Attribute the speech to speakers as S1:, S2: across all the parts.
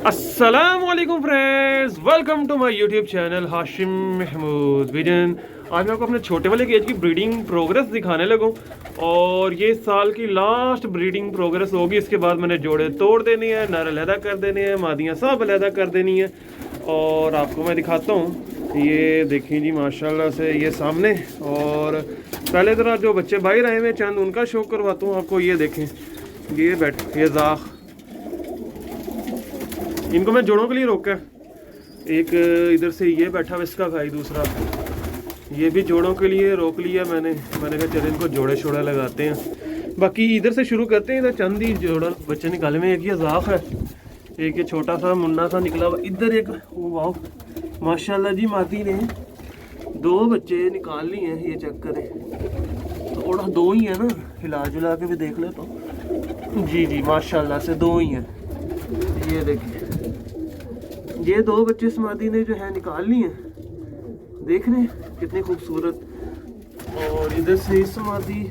S1: अस्सलामुअलैकुम friends, welcome to my YouTube channel Hashim Mahmood Vision. आज मैं आपको अपने छोटे वाले केज की ब्रीडिंग प्रोग्रेस दिखाने लगूं और ये साल की लास्ट ब्रीडिंग प्रोग्रेस होगी। इसके बाद मैंने जोड़े तोड़ देने हैं, नर अलहदा कर देने हैं, मादियाँ सब अलहदा कर देनी है। और आपको मैं दिखाता हूँ, ये देखिए जी माशाल्लाह से ये सामने। और पहले तरह जो बच्चे बाहर आए हुए चंद उनका शौक करवाता हूँ आपको। ये देखें, ये बैठ ये जाख, इनको मैं जोड़ों के लिए रोका। एक इधर से ये बैठा हुआ इसका भाई, दूसरा ये भी जोड़ों के लिए रोक लिया मैंने कहा चलो इनको जोड़े शोड़े लगाते हैं। बाकी इधर से शुरू करते हैं। इधर चंद ही जोड़ा बच्चे निकाले में, एक ये जाख है, एक ये छोटा सा मुन्ना सा निकला हुआ। इधर एक वाह माशाल्लाह जी, मादी ने 2 बच्चे निकाल लिए हैं। ये चेक करें, थोड़ा 2 ही है ना, हिला जुला के भी देख ले तो जी जी माशाल्लाह से 2 ही हैं। ये देखिए, ये 2 बच्चे इस मादी ने जो है निकाल लिए हैं, देख रहे हैं कितनी खूबसूरत। और इधर से इस मादी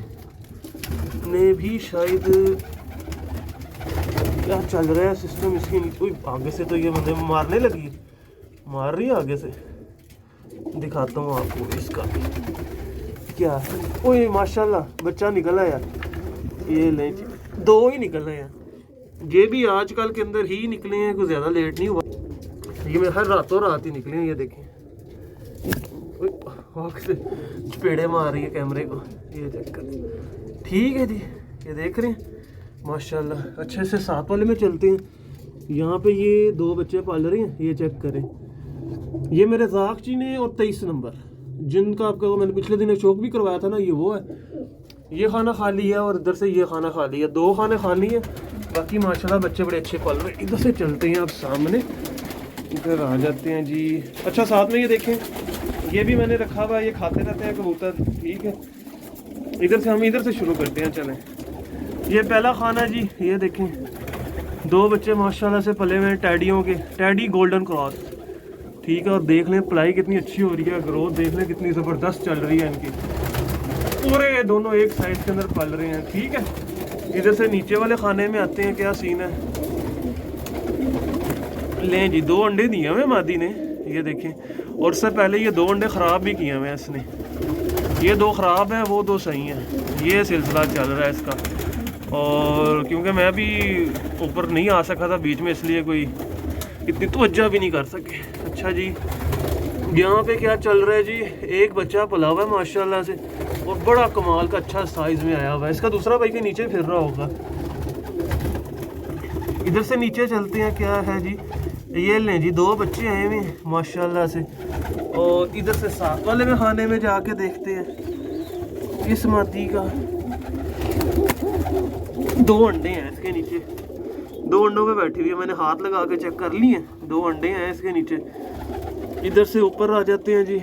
S1: ने भी शायद क्या चल रहा है सिस्टम इसके नीचे। आगे से तो ये बंदे मारने लगी, मार रही है आगे से। दिखाता हूँ आपको इसका क्या है। ओए माशाल्लाह बच्चा निकला यार, ये ले 2 ही निकले हैं। ये भी आजकल के अंदर ही निकले हैं, कुछ ज़्यादा लेट नहीं हुआ। ये मैं हर रातों रात ही निकले हैं। ये देखें, से चपेड़े मार रही है कैमरे को। ये चेक कर, ठीक है जी, ये देख रहे हैं माशाल्लाह। अच्छे से 7 वाले में चलते हैं। यहाँ पे ये 2 बच्चे पाल रहे हैं, ये चेक करें। ये मेरे जाक जी ने, और 23 नंबर जिनका आपका मैंने पिछले दिन शौक भी करवाया था ना, ये वो है। ये खाना खाली है और इधर से ये खाना खाली है, 2 खाने खाली है। बाकी माशाल्लाह बच्चे बड़े अच्छे पल रहे हैं। इधर से चलते हैं आप सामने, इधर आ जाते हैं जी। अच्छा साथ में ये देखें, ये भी मैंने रखा हुआ है, ये खाते रहते हैं कबूतर, ठीक है। इधर से हम इधर से शुरू करते हैं, चलें। ये पहला खाना जी, ये देखें 2 बच्चे माशाल्लाह से पले हुए हैं टैडियों के, टैडी गोल्डन क्रॉस, ठीक है। और देख लें पलाई कितनी अच्छी हो रही है, ग्रोथ देख लें कितनी ज़बरदस्त चल रही है इनकी। पूरे दोनों एक साइड के अंदर पल रहे हैं, ठीक है। इधर से नीचे वाले खाने में आते हैं, क्या सीन है। लें जी, 2 अंडे दिए हुए मादी ने, ये देखें। और उससे पहले ये 2 अंडे ख़राब भी किए हुए हैं इसने। ये 2 ख़राब हैं, वो 2 सही हैं। ये सिलसिला चल रहा है इसका। और क्योंकि मैं भी ऊपर नहीं आ सका था बीच में, इसलिए कोई इतनी तवज्जो भी नहीं कर सके। अच्छा जी, यहाँ पे क्या चल रहा है जी, एक बच्चा पला हुआ है माशाल्लाह से, और बड़ा कमाल का अच्छा साइज़ में आया हुआ है। इसका दूसरा भाई के नीचे फिर रहा होगा। इधर से नीचे चलते हैं, क्या है जी। ये लें जी, 2 बच्चे आए हुए हैं माशाल्लाह से। और इधर से 7 वाले में खाने में जाके देखते हैं। इस मादी का 2 अंडे हैं इसके नीचे, 2 अंडों पे बैठी हुई है। मैंने हाथ लगा के चेक कर लिए, 2 अंडे हैं इसके नीचे। इधर से ऊपर आ जाते हैं जी,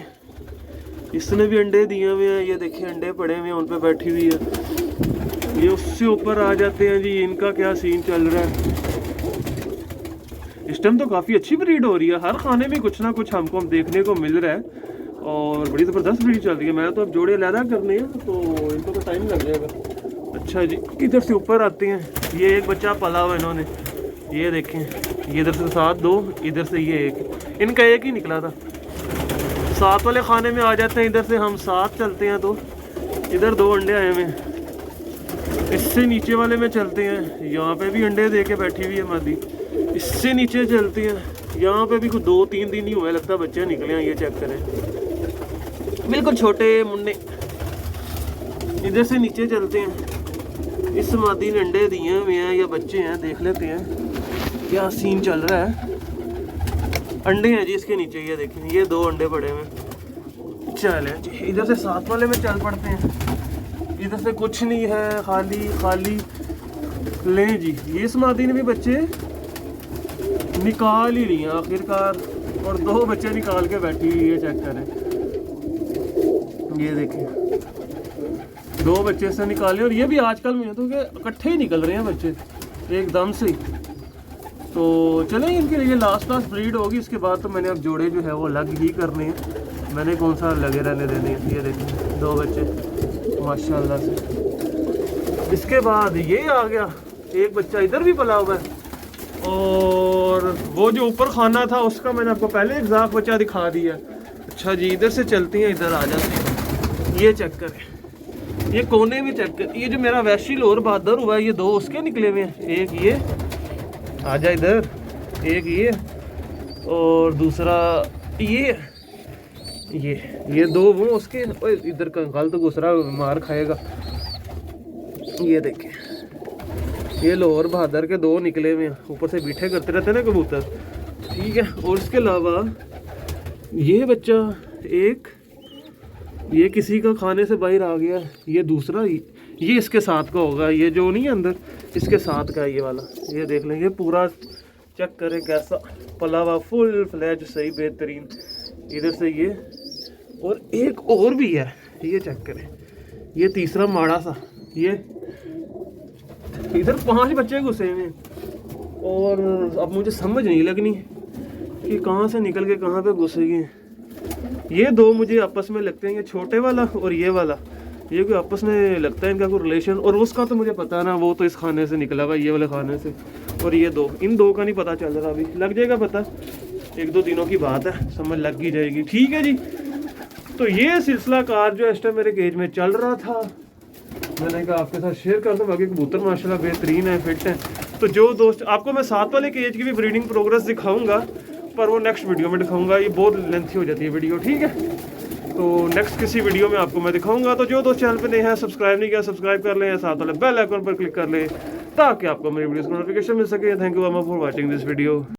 S1: इसने भी अंडे दिए हुए हैं, ये देखिए अंडे पड़े हुए हैं, उन पे बैठी हुई है। ये उससे ऊपर आ जाते हैं जी, इनका क्या सीन चल रहा है। इस टाइम तो काफ़ी अच्छी ब्रीड हो रही है, हर खाने में कुछ ना कुछ हमको देखने को मिल रहा है और बड़ी ज़बरदस्त ब्रीड चल रही है। मैं तो अब जोड़े अलहदा करने हैं तो इनको तो टाइम लग जाएगा। अच्छा जी, इधर से ऊपर आते हैं। ये एक बच्चा पला हुआ इन्होंने, ये देखें। ये इधर से 7, 2 इधर से ये 1, इनका 1 ही निकला था। 7 वाले खाने में आ जाते हैं। इधर से हम 7 चलते हैं तो इधर 2 अंडे आए हुए हैं। इससे नीचे वाले में चलते हैं, यहाँ पे भी अंडे दे के बैठी हुई है मादी। इससे नीचे चलते हैं, यहाँ पे भी कुछ 2-3 दिन ही हुए लगता है बच्चे निकले हैं। ये चेक करें, बिल्कुल छोटे मुन्ने। इधर से नीचे चलते हैं, इस मादी ने अंडे दिए हुए हैं या बच्चे हैं, देख लेते हैं क्या सीन चल रहा है। अंडे हैं जी इसके नीचे, ये देखें, ये 2 अंडे पड़े हुए हैं। चलें जी, इधर से 7 वाले में चल पड़ते हैं। इधर से कुछ नहीं है, खाली खाली। लें जी, ये इस मादी ने भी बच्चे निकाल ही लिए आखिरकार, और 2 बच्चे निकाल के बैठी हुई है, चेक करें। ये देखें 2 बच्चे से निकाले, और ये भी आजकल में तो इकट्ठे ही निकल रहे हैं बच्चे एकदम से। तो चलें, इनके लिए लास्ट ब्रीड होगी। इसके बाद तो मैंने अब जोड़े जो है वो अलग ही करने हैं, मैंने कौन सा लगे रहने देने हैं। ये देखें 2 बच्चे माशाल्लाह से। इसके बाद ये आ गया, एक बच्चा इधर भी पला हुआ है, और वो जो ऊपर खाना था उसका मैंने आपको पहले एग्जाक बच्चा दिखा दिया। अच्छा जी, इधर से चलती हैं, इधर आ जाते हैं। ये चेक करें, ये कोने में चेक कर, ये जो मेरा वैशी लोअर बहादुर हुआ है ये दो उसके निकले हुए हैं। एक ये आजा इधर, एक ये और दूसरा ये दो वो उसके। इधर कंकाल तो दूसरा मार खाएगा। ये देखें, ये लोअर बहादुर के दो निकले हुए हैं, ऊपर से बीठे करते रहते हैं ना कबूतर, ठीक है। और इसके अलावा ये बच्चा एक, ये किसी का खाने से बाहर आ गया, ये दूसरा ये इसके साथ का होगा, ये जो नहीं है अंदर इसके साथ का है ये वाला। ये देख लें, ये पूरा चेक करें कैसा पला हुआ, फुल फ्लैज सही बेहतरीन। इधर से ये और एक और भी है, ये चेक करें, ये तीसरा माड़ा सा। ये इधर 5 बच्चे घुसे हुए हैं और अब मुझे समझ नहीं लगनी कि कहाँ से निकल के कहाँ पे घुसेंगे। ये दो मुझे आपस में लगते हैं, ये छोटे वाला और ये वाला, ये कोई आपस में लगता है इनका कोई रिलेशन। और उसका तो मुझे पता ना, वो तो इस खाने से निकला हुआ, ये वाले खाने से। और ये दो, इन दो का नहीं पता चल रहा, अभी लग जाएगा पता, 1-2 दिनों की बात है, समझ लग ही जाएगी। ठीक है जी, तो ये सिलसिला कार जो इस टाइम मेरे केज में चल रहा था, मैंने कहा आपके साथ शेयर कर दूं। बाकी कबूतर माशाल्लाह बेहतरीन है, फिट है। तो जो दोस्त, आपको मैं 7 वाले केज की भी ब्रीडिंग प्रोग्रेस दिखाऊंगा, पर वो नेक्स्ट वीडियो में दिखाऊंगा, ये बहुत लेंथी हो जाती है वीडियो, ठीक है। तो नेक्स्ट किसी वीडियो में आपको मैं दिखाऊंगा। तो जो दोस्त चैनल पे नए हैं, सब्सक्राइब नहीं किया, सब्सक्राइब कर लें, साथ वाले बेल आइकन पर क्लिक कर लें ताकि आपको मेरी वीडियोस का नोटिफिकेशन मिल सके। Thank you for watching this video.